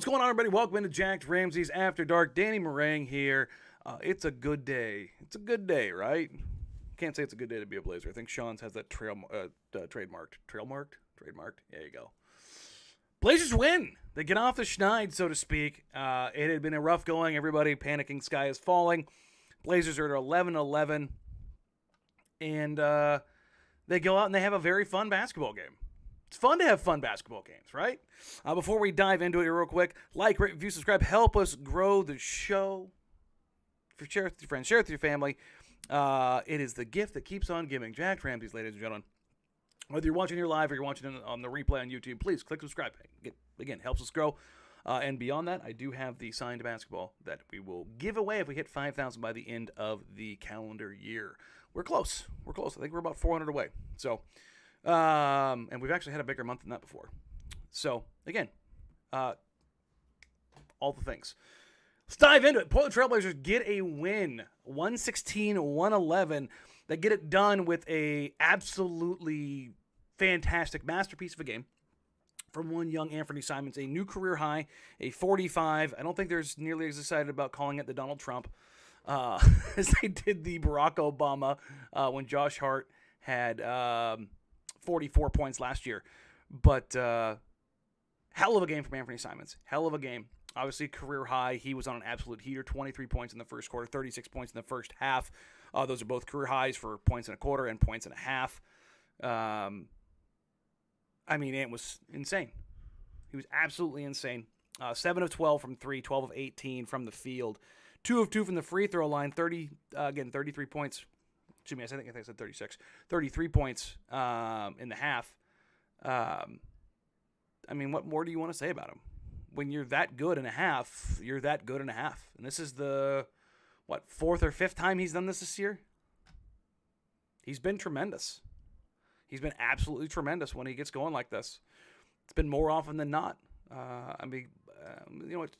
going on, everybody? Welcome into Jacked Ramsays After Dark. Danny Marang here. It's a good day. It's a good day, right? Can't say it's a good day to be a Blazer. I think Sean's has that trademarked. Trademarked? There you go. Blazers win. They get off the schneid, so to speak. It had been a rough going. Everybody panicking. Sky is falling. Blazers are at 11-11. And they go out and they have a very fun basketball game. It's fun to have fun basketball games, right? Before we dive into it real quick, like, rate, review, subscribe. Help us grow the show. Share it with your friends. Share it with your family. It is the gift that keeps on giving. Jacked Ramsays, ladies and gentlemen. Whether you're watching here live or you're watching it on the replay on YouTube, please click subscribe. Again, helps us grow. And beyond that, I do have the signed basketball that we will give away if we hit 5,000 by the end of the calendar year. We're close. We're close. I think we're about 400 away. So, and we've actually had a bigger month than that before. So, again, all the things. Let's dive into it. Portland Trailblazers get a win, 116-111. They get it done with a absolutely fantastic masterpiece of a game from one young Anfernee Simons, a new career high, a 45. I don't think they're nearly as excited about calling it the Donald Trump as they did the Barack Obama when Josh Hart had 44 points last year. But hell of a game from Anfernee Simons. Hell of a game. Obviously, career high. He was on an absolute heater. 23 points in the first quarter, 36 points in the first half. Those are both career highs for points in a quarter and points and a half. Ant was insane. He was absolutely insane. 7 of 12 from 3, 12 of 18 from the field. 2 of 2 from the free throw line. 33 points. Excuse me, I think I said 36. 33 points in the half. What more do you want to say about him? When you're that good in a half, you're that good in a half. And this is the, fourth or fifth time he's done this year? He's been tremendous. He's been absolutely tremendous when he gets going like this. It's been more often than not. Let's go ahead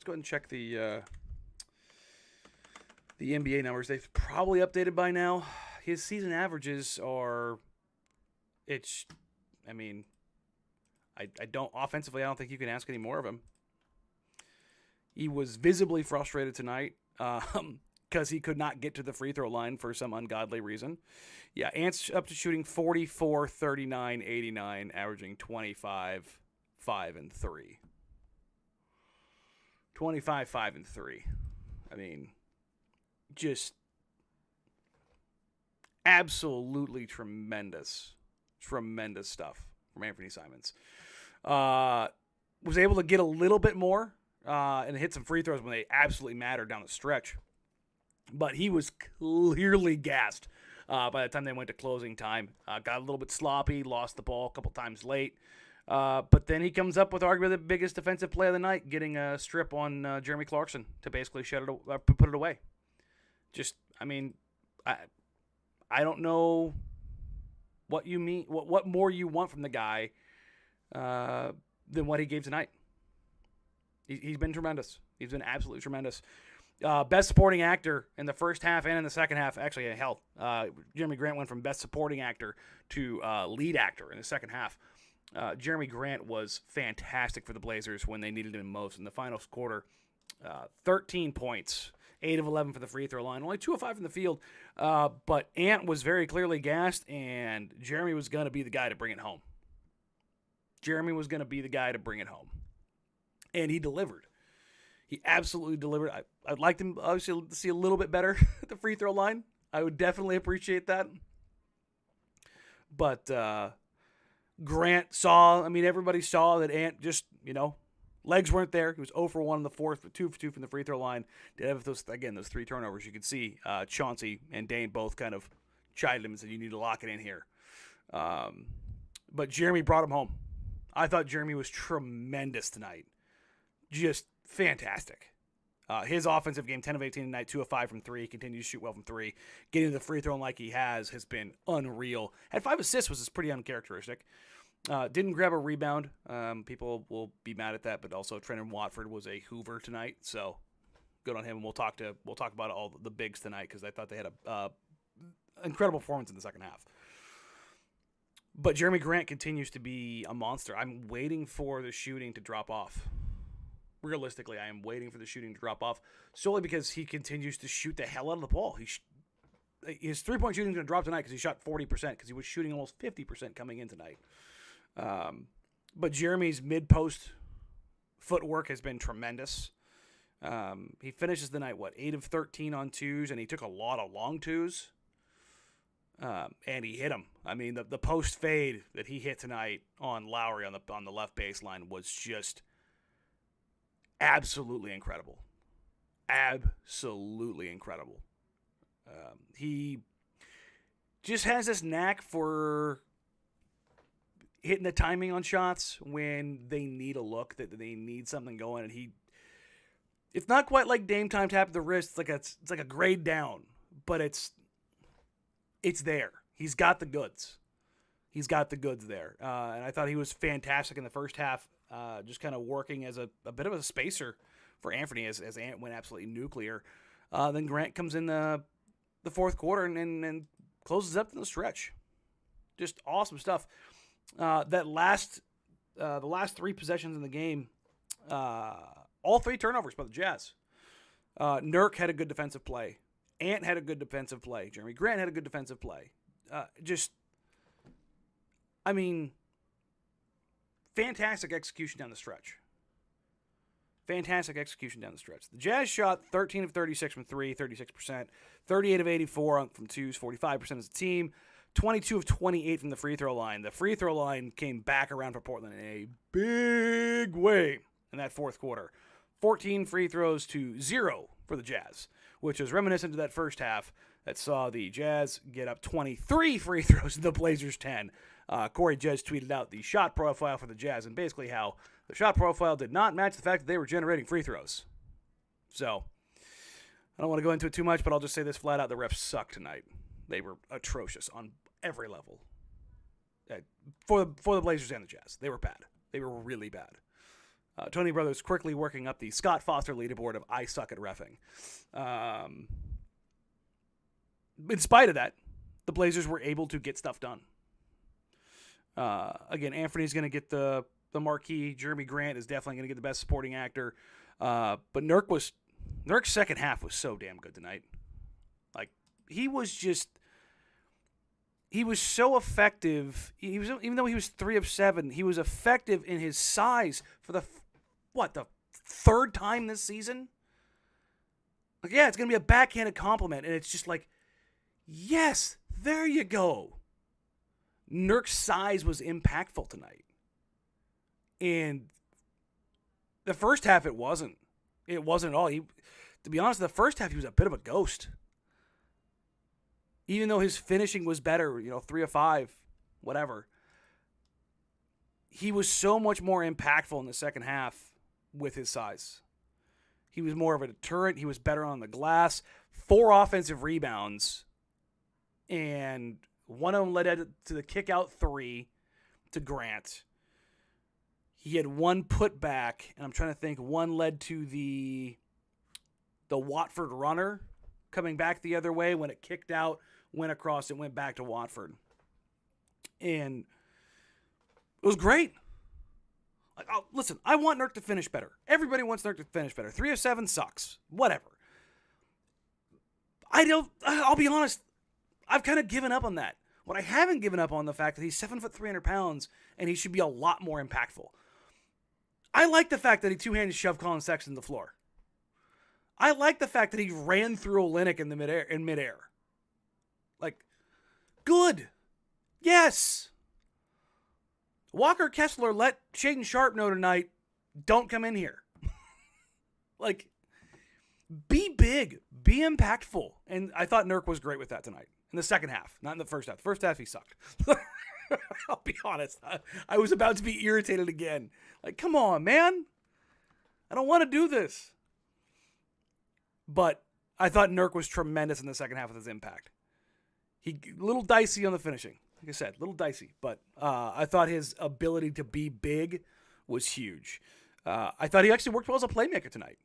and check the NBA numbers. They've probably updated by now. His season averages are, I don't think you can ask any more of him. He was visibly frustrated tonight because he could not get to the free throw line for some ungodly reason. Yeah, Ant's up to shooting 44, 39, 89, averaging 25, 5, and 3. 25, 5, and 3. Just absolutely tremendous stuff from Anfernee Simons. Was able to get a little bit more and hit some free throws when they absolutely mattered down the stretch. But he was clearly gassed by the time they went to closing time. Got a little bit sloppy, lost the ball a couple times late. But then he comes up with arguably the biggest defensive play of the night, getting a strip on Jerami Clarkson to basically put it away. I don't know what you mean, what more you want from the guy than what he gave tonight. He's been tremendous. He's been absolutely tremendous. Best supporting actor in the first half and in the second half. Actually, Jerami Grant went from best supporting actor to lead actor in the second half. Jerami Grant was fantastic for the Blazers when they needed him most in the final quarter. 13 points, 8 of 11 for the free throw line, only 2 of 5 from the field. But Ant was very clearly gassed, and Jerami was going to be the guy to bring it home. And he delivered. He absolutely delivered. I'd like him, obviously, to see a little bit better at the free throw line. I would definitely appreciate that. But Grant everybody saw that Ant just, legs weren't there. He was 0 for 1 in the fourth, but 2 for 2 from the free throw line. Did have those 3 turnovers. You could see Chauncey and Dane both kind of chided him and said, you need to lock it in here. But Jerami brought him home. I thought Jerami was tremendous tonight. Just fantastic. His offensive game, 10 of 18 tonight, 2 of 5 from 3. He continues to shoot well from 3. Getting to the free throw like he has been unreal. Had 5 assists, which is pretty uncharacteristic. Didn't grab a rebound. People will be mad at that, but also Trendon Watford was a hoover tonight, so good on him. And we'll talk about all the bigs tonight because I thought they had a incredible performance in the second half. But Jerami Grant continues to be a monster. I'm waiting for the shooting to drop off. realistically, I am waiting for the shooting to drop off solely because he continues to shoot the hell out of the ball. His three-point shooting is going to drop tonight because he shot 40% because he was shooting almost 50% coming in tonight. But Jerami's mid-post footwork has been tremendous. He finishes the night, 8 of 13 on twos, and he took a lot of long twos. And he hit him. I mean, the post fade that he hit tonight on Lowry on the left baseline was just absolutely incredible. Absolutely incredible. He just has this knack for hitting the timing on shots when they need a look, that they need something going, and it's not quite like Dame time tap the wrist. It's like a grade down, but it's there. He's got the goods. He's got the goods there. And I thought he was fantastic in the first half, just kind of working as a bit of a spacer for Anfernee as Ant went absolutely nuclear. Then Grant comes in the fourth quarter and closes up in the stretch. Just awesome stuff. The last 3 possessions in the game, all 3 turnovers by the Jazz. Nurk had a good defensive play. Ant had a good defensive play. Jerami Grant had a good defensive play. Fantastic execution down the stretch. Fantastic execution down the stretch. The Jazz shot 13 of 36 from 3, 36%. 38 of 84 from 2s, 45% as a team. 22 of 28 from the free throw line. The free throw line came back around for Portland in a big way in that fourth quarter. 14 free throws to 0 for the Jazz, which is reminiscent of that first half that saw the Jazz get up 23 free throws to the Blazers 10. Corey Judge tweeted out the shot profile for the Jazz and basically how the shot profile did not match the fact that they were generating free throws. So, I don't want to go into it too much, but I'll just say this flat out. The refs sucked tonight. They were atrocious on every level. For the Blazers and the Jazz. They were bad. They were really bad. Tony Brothers quickly working up the Scott Foster leaderboard of I suck at reffing. In spite of that, the Blazers were able to get stuff done. Again, Anfernee is going to get the marquee. Jerami Grant is definitely going to get the best supporting actor. But Nurk's second half was so damn good tonight. Like, he was so effective. Even though he was 3 of 7, he was effective in his size for the third time this season? Like, yeah, it's going to be a backhanded compliment, and it's just like, yes, there you go. Nurk's size was impactful tonight. And the first half, it wasn't. It wasn't at all. To be honest, the first half, he was a bit of a ghost. Even though his finishing was better, 3 of 5, whatever. He was so much more impactful in the second half with his size. He was more of a deterrent. He was better on the glass. 4 offensive rebounds. And one of them led to the kick-out 3 to Grant. He had 1 putback, and I'm trying to think, 1 led to the Watford runner coming back the other way when it kicked out, went across, and went back to Watford. And it was great. Like, listen, I want Nurk to finish better. Everybody wants Nurk to finish better. 3 of 7 sucks. Whatever. I'll be honest, I've kind of given up on that. What I haven't given up on the fact that he's 7 foot 300 pounds and he should be a lot more impactful. I like the fact that he two-handed shoved Colin Sexton to the floor. I like the fact that he ran through Olynyk in midair. Like, good. Yes. Walker Kessler let Shaedon Sharpe know tonight, don't come in here. Like, be big. Be impactful. And I thought Nurk was great with that tonight. In the second half, not in the first half. The first half, he sucked. I'll be honest. I was about to be irritated again. Like, come on, man. I don't want to do this. But I thought Nurk was tremendous in the second half with his impact. He a little dicey on the finishing. Like I said, a little dicey. But I thought his ability to be big was huge. I thought he actually worked well as a playmaker tonight.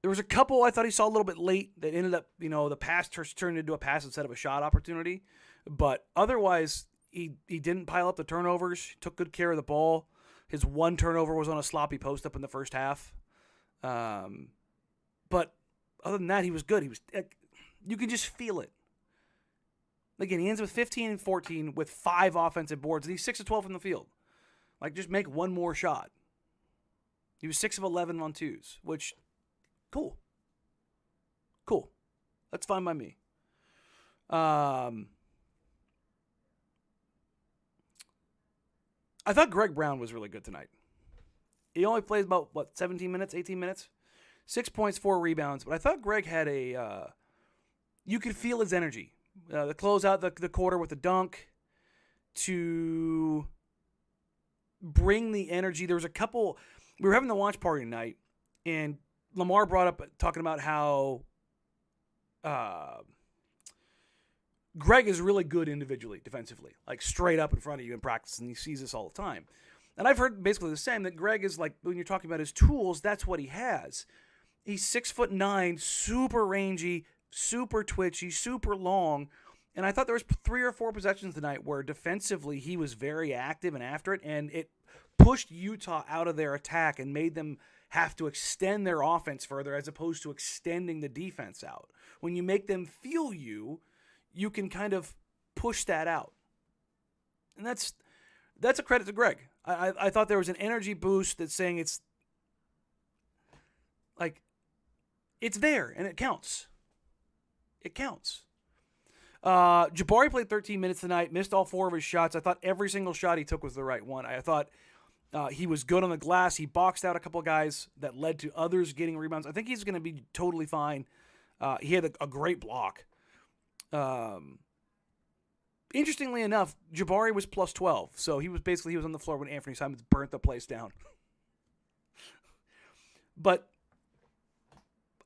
There was a couple I thought he saw a little bit late that ended up, the pass turned into a pass instead of a shot opportunity. But otherwise, he didn't pile up the turnovers, took good care of the ball. His one turnover was on a sloppy post-up in the first half. But other than that, he was good. You can just feel it. Again, he ends with 15 and 14 with 5 offensive boards, and he's 6 of 12 from the field. Like, just make one more shot. He was 6 of 11 on twos, which, cool. That's fine by me. I thought Greg Brown was really good tonight. He only plays about, 17 minutes, 18 minutes? 6 points, 4 rebounds. But I thought Greg had you could feel his energy. The close out the quarter with the dunk to bring the energy. There was a couple, we were having the watch party tonight, and Lamar brought up talking about how Greg is really good individually, defensively, like straight up in front of you in practice, and he sees this all the time. And I've heard basically the same, that Greg is like, when you're talking about his tools, that's what he has. He's 6'9", super rangy, super twitchy, super long. And I thought there was 3 or 4 possessions tonight where defensively he was very active and after it, and it pushed Utah out of their attack and made them have to extend their offense further as opposed to extending the defense out. When you make them feel you can kind of push that out. And that's a credit to Greg. I thought there was an energy boost that's saying it's like, it's there and it counts. It counts. Jabari played 13 minutes tonight, missed all 4 of his shots. I thought every single shot he took was the right one. I thought he was good on the glass. He boxed out a couple of guys that led to others getting rebounds. I think he's going to be totally fine. He had a great block. Interestingly enough, Jabari was plus 12, so he was on the floor when Anfernee Simons burnt the place down. But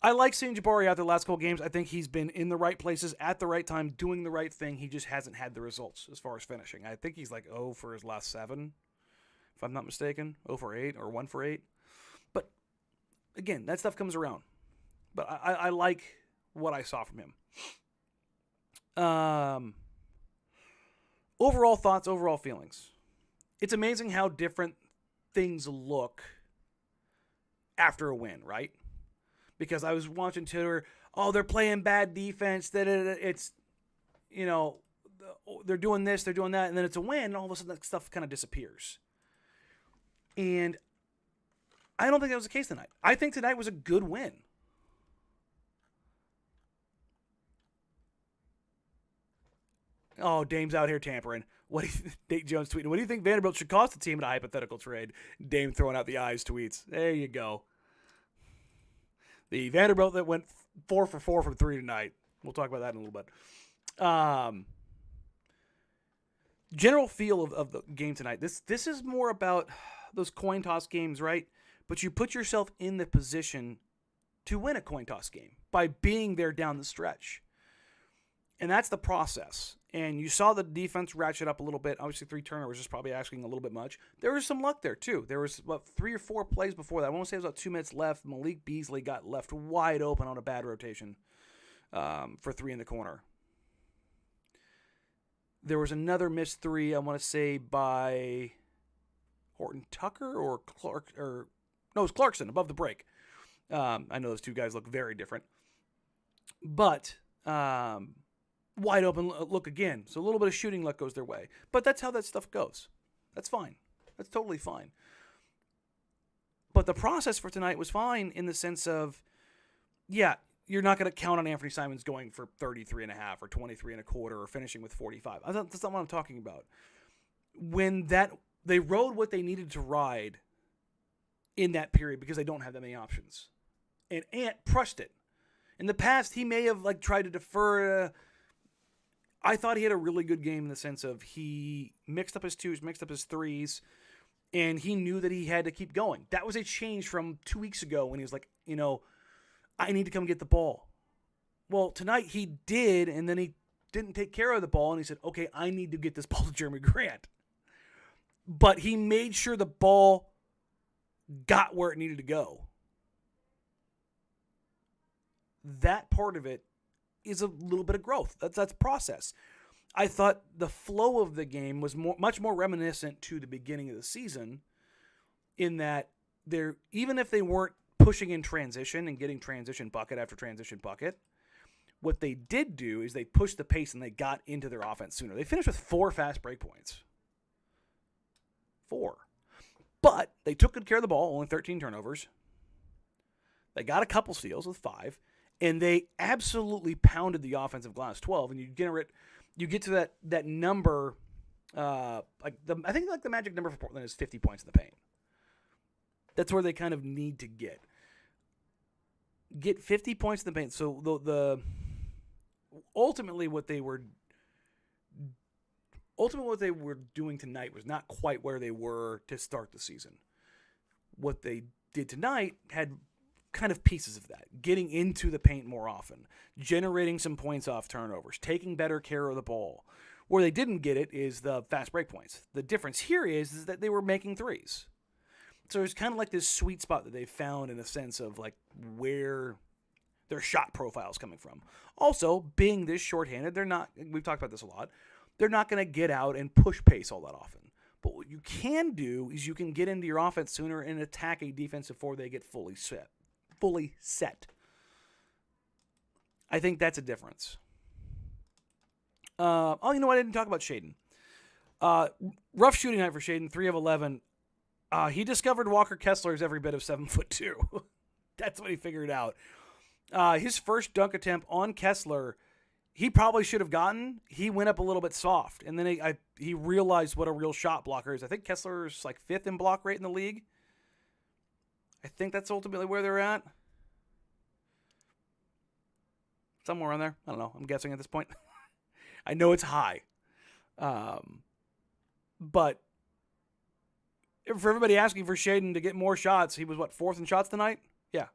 I like seeing Jabari out the last couple games. I think he's been in the right places at the right time, doing the right thing. He just hasn't had the results as far as finishing. I think he's like 0 for his last 7, if I'm not mistaken. 0 for 8 or 1 for 8. But again, that stuff comes around. But I like what I saw from him. Overall thoughts, overall feelings. It's amazing how different things look after a win, right? Because I was watching Twitter, they're playing bad defense, that it's, they're doing this, they're doing that, and then it's a win, and all of a sudden that stuff kind of disappears. And I don't think that was the case tonight. I think tonight was a good win. Oh, Dame's out here tampering. Nate Jones tweeting, what do you think Vanderbilt should cost the team in a hypothetical trade? Dame throwing out the eyes tweets. There you go. The Vanderbilt that went 4 for 4 from 3 tonight. We'll talk about that in a little bit. General feel of the game tonight. This is more about those coin toss games, right? But you put yourself in the position to win a coin toss game by being there down the stretch. And that's the process. And you saw the defense ratchet up a little bit. Obviously, 3 turnovers is probably asking a little bit much. There was some luck there, too. There was, 3 or 4 plays before that. I want to say it was about 2 minutes left. Malik Beasley got left wide open on a bad rotation for 3 in the corner. There was another missed 3, I want to say, by Horton Tucker or Clark. No, it was Clarkson above the break. I know those 2 guys look very different. But wide open look again. So a little bit of shooting luck goes their way. But that's how that stuff goes. That's fine. That's totally fine. But the process for tonight was fine in the sense of, yeah, you're not going to count on Anfernee Simons going for 33.5 or 23.25 or finishing with 45. That's not what I'm talking about. When they rode what they needed to ride in that period because they don't have that many options. And Ant crushed it. In the past, he may have tried to defer. I thought he had a really good game in the sense of he mixed up his 2s, mixed up his 3s, and he knew that he had to keep going. That was a change from 2 weeks ago when he was like, I need to come get the ball. Well, tonight he did, and then he didn't take care of the ball, and he said, okay, I need to get this ball to Jerami Grant. But he made sure the ball got where it needed to go. That part of it is a little bit of growth. That's process. I thought the flow of the game was much more reminiscent to the beginning of the season in that they're, even if they weren't pushing in transition and getting transition bucket after transition bucket, what they did do is they pushed the pace and they got into their offense sooner. They finished with 4 fast break points. 4. But they took good care of the ball, only 13 turnovers. They got a couple steals with 5, and they absolutely pounded the offensive glass, 12. And you get to that number, I think the magic number for Portland is 50 points in the paint. That's where they kind of need to get 50 points in the paint. So the ultimately what they were doing tonight was not quite where they were to start the season. What they did tonight had kind of pieces of that. Getting into the paint more often, generating some points off turnovers, taking better care of the ball. Where they didn't get it is the fast break points. The difference here is that they were making threes. So it's kind of like this sweet spot that they found in a sense of like where their shot profile is coming from. Also, being this shorthanded, we've talked about this a lot, they're not going to get out and push pace all that often. But what you can do is you can get into your offense sooner and attack a defense before they get fully set. I think that's a difference. You know what? I didn't talk about Shaedon. Rough shooting night for Shaedon, 3 of 11. He discovered Walker Kessler's every bit of 7'2". That's what he figured out. His first dunk attempt on Kessler, he probably should have gotten. He went up a little bit soft, and then he realized what a real shot blocker is. I think Kessler's like 5th in block rate in the league. I think that's ultimately where they're at. Somewhere around there. I don't know. I'm guessing at this point. I know it's high. But for everybody asking for Shaedon to get more shots, he was, 4th in shots tonight? Yeah.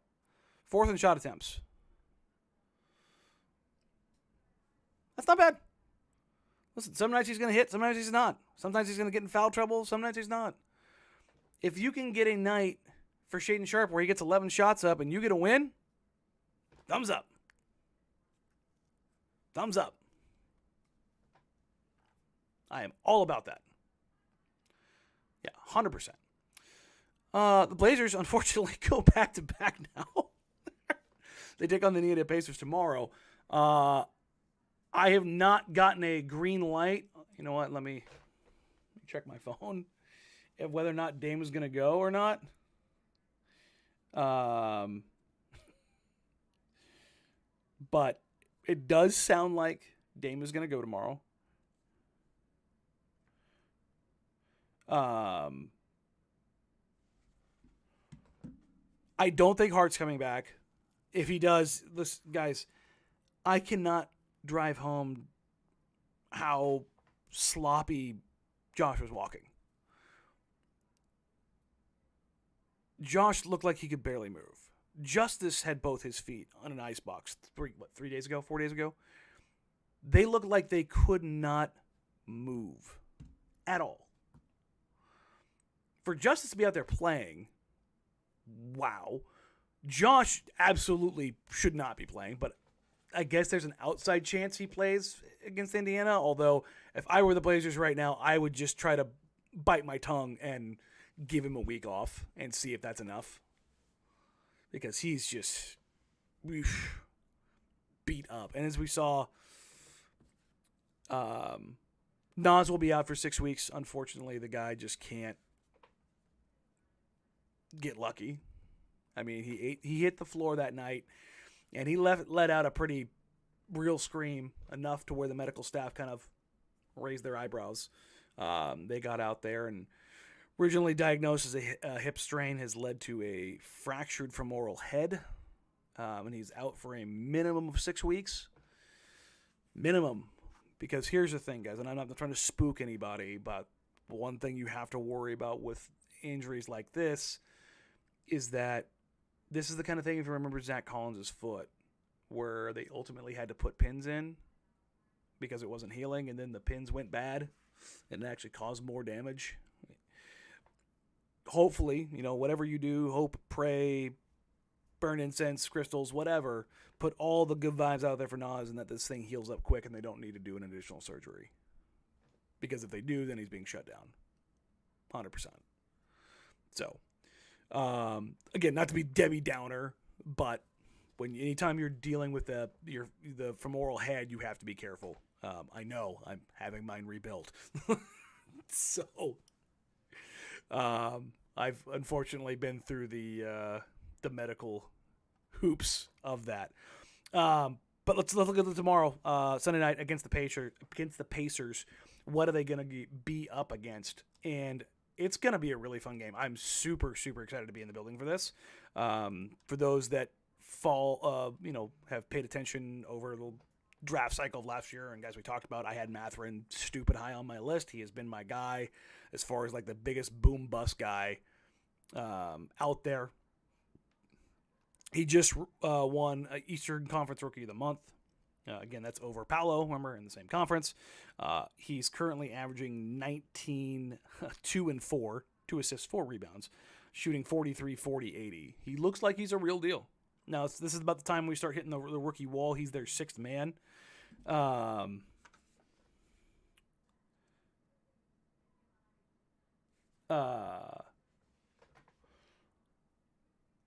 4th in shot attempts. That's not bad. Listen, some nights he's going to hit, some nights he's not. Sometimes he's going to get in foul trouble, some nights he's not. If you can get a night for Shaedon Sharpe where he gets 11 shots up and you get a win, thumbs up. Thumbs up. I am all about that. Yeah, 100%. The Blazers, unfortunately, go back-to-back now. They take on the Indiana Pacers tomorrow. I have not gotten a green light. You know what? Let me check my phone. Whether or not Dame is going to go or not. But it does sound like Dame is going to go tomorrow. I don't think Hart's coming back. If he does, listen, guys, I cannot drive home how sloppy Josh was walking. Josh looked like he could barely move. Justice had both his feet on an ice box 4 days ago. They looked like they could not move at all. For Justice to be out there playing, wow. Josh absolutely should not be playing, but I guess there's an outside chance he plays against Indiana, although if I were the Blazers right now, I would just try to bite my tongue and give him a week off and see if that's enough. Because he's just beat up. And as we saw, Nas will be out for 6 weeks. Unfortunately, the guy just can't get lucky. I mean, he hit the floor that night, and he let out a pretty real scream, enough to where the medical staff kind of raised their eyebrows. They got out there, and originally diagnosed as a hip strain has led to a fractured femoral head, and he's out for a minimum of 6 weeks. Minimum. Because here's the thing, guys, and I'm not trying to spook anybody, but one thing you have to worry about with injuries like this is that this is the kind of thing, if you remember Zach Collins' foot, where they ultimately had to put pins in because it wasn't healing, and then the pins went bad and it actually caused more damage. Hopefully, whatever you do, hope, pray, burn incense, crystals, whatever, put all the good vibes out there for Nas and that this thing heals up quick and they don't need to do an additional surgery. Because if they do, then he's being shut down. 100%. So, Again, not to be Debbie Downer, but anytime you're dealing with the femoral head, you have to be careful. I know I'm having mine rebuilt, so I've unfortunately been through the medical hoops of that. But let's look at tomorrow, Sunday night against the Pacers. What are they going to be up against? And it's going to be a really fun game. I'm super, super excited to be in the building for this. For those that have paid attention over the draft cycle of last year, and guys we talked about, I had Mathurin stupid high on my list. He has been my guy as far as like the biggest boom bust guy out there. He just won Eastern Conference Rookie of the Month. Again, that's over Paolo, remember, in the same conference. He's currently averaging 19, 2 and 4, 2 assists, 4 rebounds, shooting 43, 40, 80. He looks like he's a real deal. Now, this is about the time we start hitting the rookie wall. He's their sixth man.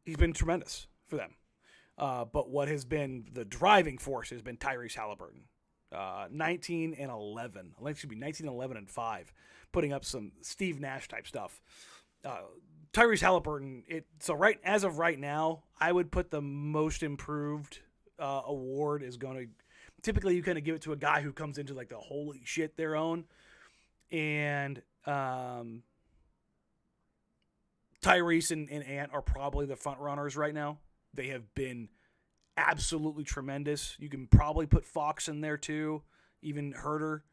He's been tremendous for them. But what has been the driving force has been Tyrese Halliburton. 19 and 11. I think it should be 19, 11, and 5. Putting up some Steve Nash type stuff. Tyrese Halliburton, as of right now, I would put the most improved award is going to, typically you kind of give it to a guy who comes into like the holy shit their own. And Tyrese and Ant are probably the front runners right now. They have been absolutely tremendous. You can probably put Fox in there too, even Herter.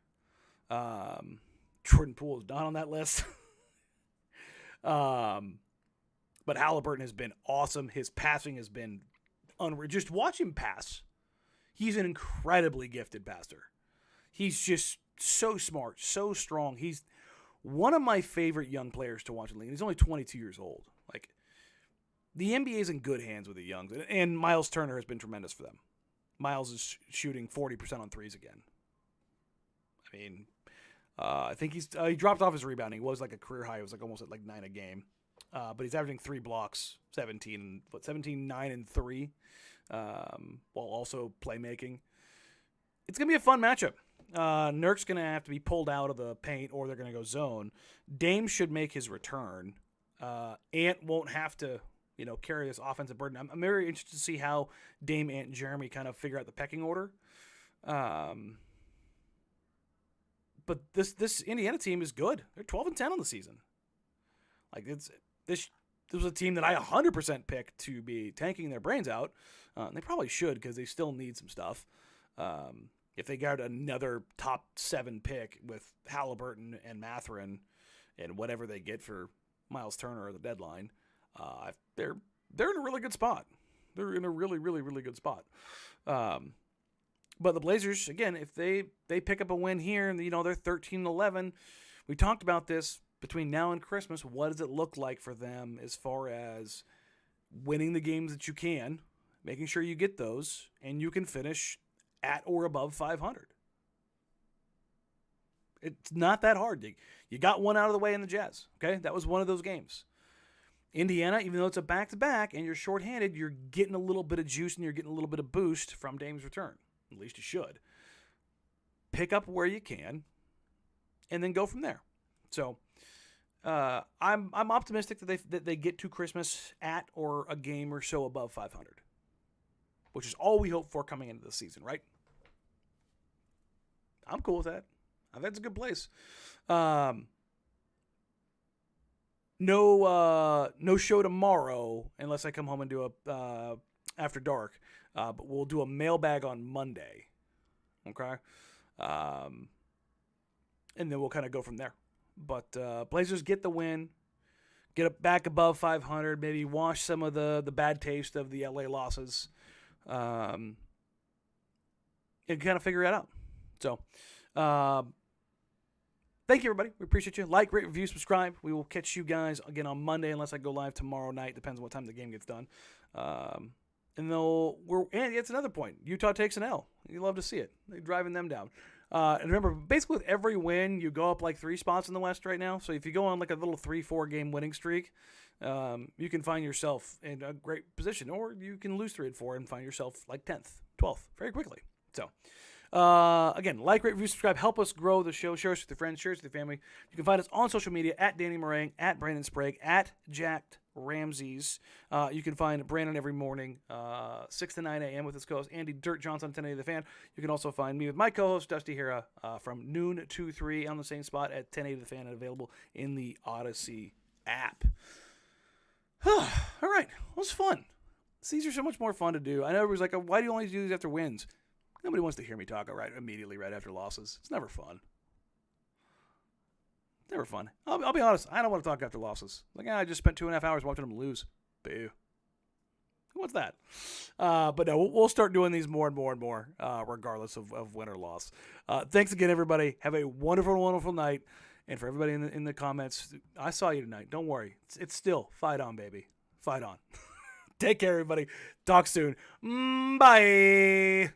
Jordan Poole is not on that list. But Halliburton has been awesome. His passing has been unreal. Just watch him pass. He's an incredibly gifted passer. He's just so smart, so strong. He's one of my favorite young players to watch in the league. He's only 22 years old. Like, the NBA is in good hands with the youngs, and Miles Turner has been tremendous for them. Miles is shooting 40% on threes again. I mean, I think he dropped off his rebounding. It was like a career high. It was like almost at like 9 a game. But he's averaging 3 blocks, 17, 9, and 3, while also playmaking. It's going to be a fun matchup. Nurk's going to have to be pulled out of the paint, or they're going to go zone. Dame should make his return. Ant won't have to, carry this offensive burden. I'm very interested to see how Dame, Ant, and Jerami kind of figure out the pecking order. But this Indiana team is good. They're 12 and 10 on the season. Like, this was a team that I 100% picked to be tanking their brains out. And they probably should, because they still need some stuff. If they got another top 7 pick with Halliburton and Mathurin and whatever they get for Miles Turner at the deadline, they're in a really good spot. They're in a really, really, really good spot. But the Blazers, again, if they pick up a win here and they're 13-11, we talked about this between now and Christmas. What does it look like for them as far as winning the games that you can, making sure you get those, and you can finish at or above 500? It's not that hard. You got one out of the way in the Jazz. Okay, that was one of those games. Indiana, even though it's a back-to-back and you're shorthanded, you're getting a little bit of juice and you're getting a little bit of boost from Dame's return. At least you should. Pick up where you can, and then go from there. So I'm optimistic that they get to Christmas at or a game or so above 500, which is all we hope for coming into the season, right? I'm cool with that. I think it's a good place. No show tomorrow unless I come home and do a After Dark. But we'll do a mailbag on Monday. Okay? And then we'll kind of go from there. But Blazers get the win. Get back above 500. Maybe wash some of the bad taste of the LA losses. And kind of figure it out. So, thank you, everybody. We appreciate you. Like, rate, review, subscribe. We will catch you guys again on Monday, unless I go live tomorrow night. Depends on what time the game gets done. And it's another point. Utah takes an L. You love to see it. They're driving them down. And remember, basically with every win, you go up like 3 spots in the West right now. So if you go on like a little 3-4 game winning streak, you can find yourself in a great position. Or you can lose 3 and 4 and find yourself like 10th, 12th very quickly. So, again, like, rate, review, subscribe. Help us grow the show. Share us with your friends. Share us with your family. You can find us on social media at Danny Marang, at Brandon Sprague, at Jacked Ramsays. You can find Brandon every morning, 6 to 9 a.m. with his co-host Andy Dirt Johnson, 1080 The Fan. You can also find me with my co-host Dusty Hera from noon to 3 on the same spot at 1080 The Fan and available in the Odyssey app. All right. It was fun. These are so much more fun to do. I know everybody's like, why do you only do these after wins? Nobody wants to hear me talk immediately right after losses. It's never fun. Never fun. I'll be honest. I don't want to talk after losses. Like, I just spent 2.5 hours watching them lose. Boo. Who wants that? But no, we'll start doing these more and more and more, regardless of win or loss. Thanks again, everybody. Have a wonderful, wonderful night. And for everybody in the comments, I saw you tonight. Don't worry. It's still fight on, baby. Fight on. Take care, everybody. Talk soon. Bye.